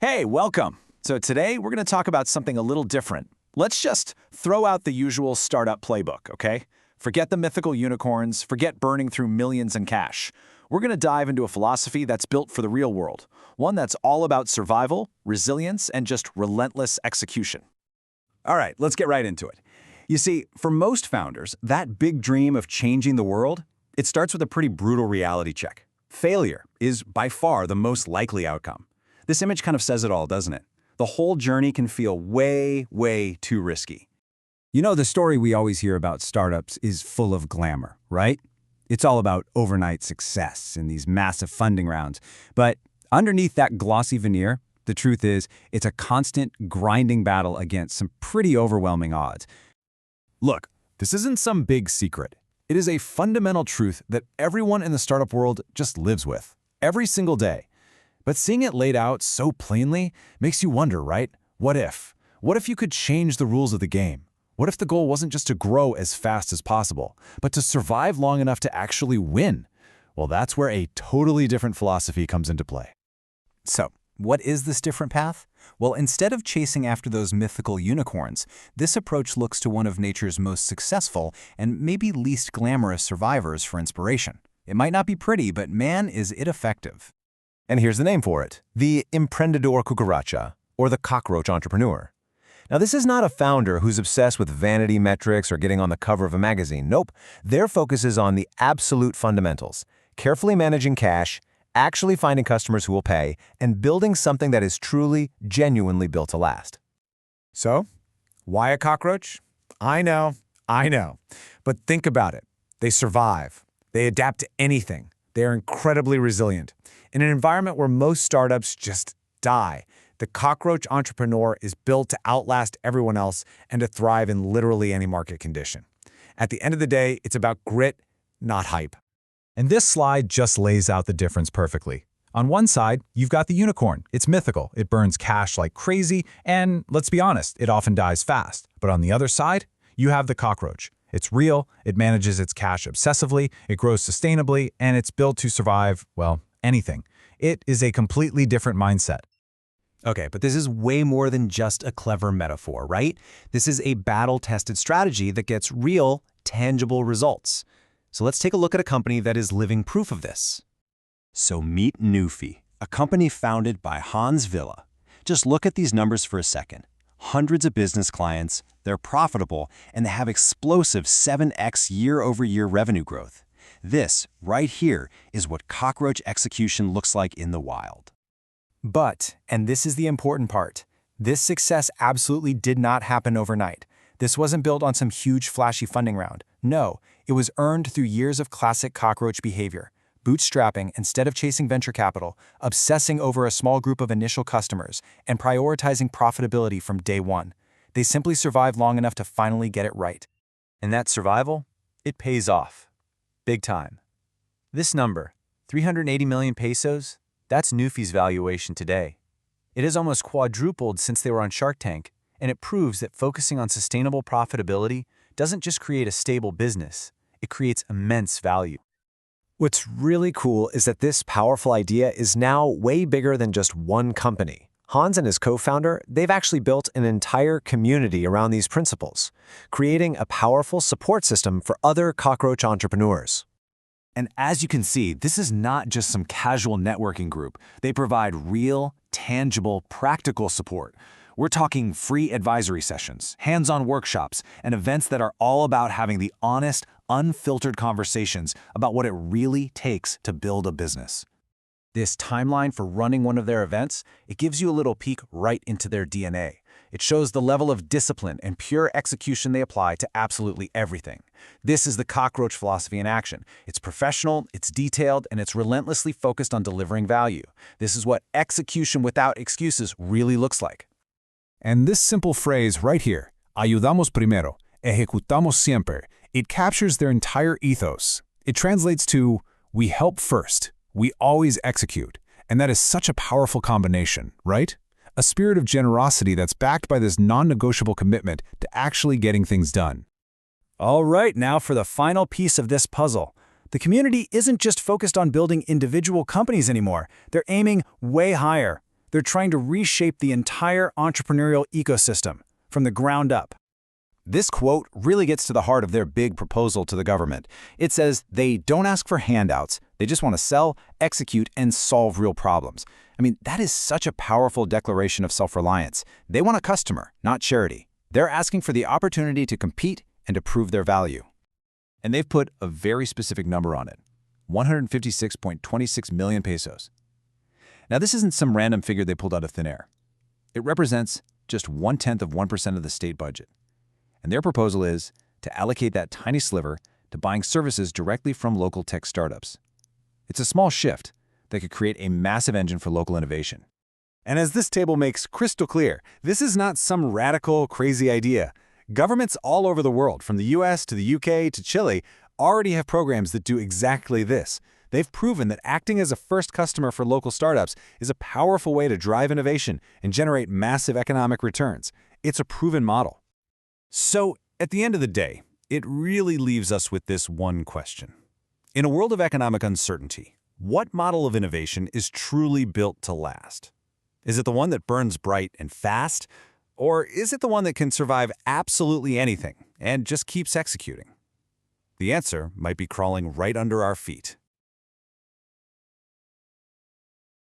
Hey, welcome. So today we're going to talk about something a little different. Let's just throw out the usual startup playbook, okay? Forget the mythical unicorns, forget burning through millions in cash. We're going to dive into a philosophy that's built for the real world, one that's all about survival, resilience, and just relentless execution. All right, let's get right into it. You see, for most founders, that big dream of changing the world, it starts with a pretty brutal reality check. Failure is by far the most likely outcome. This image kind of says it all, doesn't it? The whole journey can feel way, way too risky. You know, the story we always hear about startups is full of glamour, right? It's all about overnight success and these massive funding rounds. But underneath that glossy veneer, the truth is, it's a constant, grinding battle against some pretty overwhelming odds. Look, this isn't some big secret. It is a fundamental truth that everyone in the startup world just lives with, every single day. But seeing it laid out so plainly makes you wonder, right? What if? What if you could change the rules of the game? What if the goal wasn't just to grow as fast as possible, but to survive long enough to actually win? Well, that's where a totally different philosophy comes into play. So, what is this different path? Well, instead of chasing after those mythical unicorns, this approach looks to one of nature's most successful and maybe least glamorous survivors for inspiration. It might not be pretty, but man, is it effective. And here's the name for it, the Emprendedor Cucaracha, or the cockroach entrepreneur. Now, this is not a founder who's obsessed with vanity metrics or getting on the cover of a magazine. Nope, their focus is on the absolute fundamentals, carefully managing cash, actually finding customers who will pay, and building something that is truly, genuinely built to last. So, why a cockroach? I know. But think about it. They survive. They adapt to anything. They are incredibly resilient. In an environment where most startups just die, the cockroach entrepreneur is built to outlast everyone else and to thrive in literally any market condition. At the end of the day, it's about grit, not hype. And this slide just lays out the difference perfectly. On one side, you've got the unicorn. It's mythical, it burns cash like crazy, and let's be honest, it often dies fast. But on the other side, you have the cockroach. It's real, it manages its cash obsessively, it grows sustainably, and it's built to survive, well, anything. It is a completely different mindset. Okay, but this is way more than just a clever metaphor, right? This is a battle-tested strategy that gets real, tangible results. So let's take a look at a company that is living proof of this. So meet Newfie, a company founded by Hans Villa. Just look at these numbers for a second. Hundreds of business clients, they're profitable, and they have explosive 7x year-over-year revenue growth. This, right here, is what cockroach execution looks like in the wild. But, and this is the important part, this success absolutely did not happen overnight. This wasn't built on some huge flashy funding round. No, it was earned through years of classic cockroach behavior. Bootstrapping instead of chasing venture capital, obsessing over a small group of initial customers, and prioritizing profitability from day one. They simply survived long enough to finally get it right. And that survival, it pays off. Big time. This number, 380 million pesos, that's Newfie's valuation today. It has almost quadrupled since they were on Shark Tank, and it proves that focusing on sustainable profitability doesn't just create a stable business, it creates immense value. What's really cool is that this powerful idea is now way bigger than just one company. Hans and his co-founder, they've actually built an entire community around these principles, creating a powerful support system for other cockroach entrepreneurs. And as you can see, this is not just some casual networking group. They provide real, tangible, practical support. We're talking free advisory sessions, hands-on workshops, and events that are all about having the honest, unfiltered conversations about what it really takes to build a business. This timeline for running one of their events, it gives you a little peek right into their DNA. It shows the level of discipline and pure execution they apply to absolutely everything. This is the cockroach philosophy in action. It's professional, it's detailed, and it's relentlessly focused on delivering value. This is what execution without excuses really looks like. And this simple phrase right here, ayudamos primero, ejecutamos siempre, it captures their entire ethos. It translates to, we help first, we always execute. And that is such a powerful combination, right? A spirit of generosity that's backed by this non-negotiable commitment to actually getting things done. All right, now for the final piece of this puzzle. The community isn't just focused on building individual companies anymore. They're aiming way higher. They're trying to reshape the entire entrepreneurial ecosystem from the ground up. This quote really gets to the heart of their big proposal to the government. It says they don't ask for handouts. They just want to sell, execute, and solve real problems. I mean, that is such a powerful declaration of self-reliance. They want a customer, not charity. They're asking for the opportunity to compete and to prove their value. And they've put a very specific number on it, 156.26 million pesos. Now, this isn't some random figure they pulled out of thin air. It represents just 1/10 of 1% of the state budget. And their proposal is to allocate that tiny sliver to buying services directly from local tech startups. It's a small shift that could create a massive engine for local innovation. And as this table makes crystal clear, this is not some radical, crazy idea. Governments all over the world, from the US to the UK to Chile, already have programs that do exactly this. They've proven that acting as a first customer for local startups is a powerful way to drive innovation and generate massive economic returns. It's a proven model. So, at the end of the day, it really leaves us with this one question. In a world of economic uncertainty, what model of innovation is truly built to last? Is it the one that burns bright and fast? Or is it the one that can survive absolutely anything and just keeps executing? The answer might be crawling right under our feet.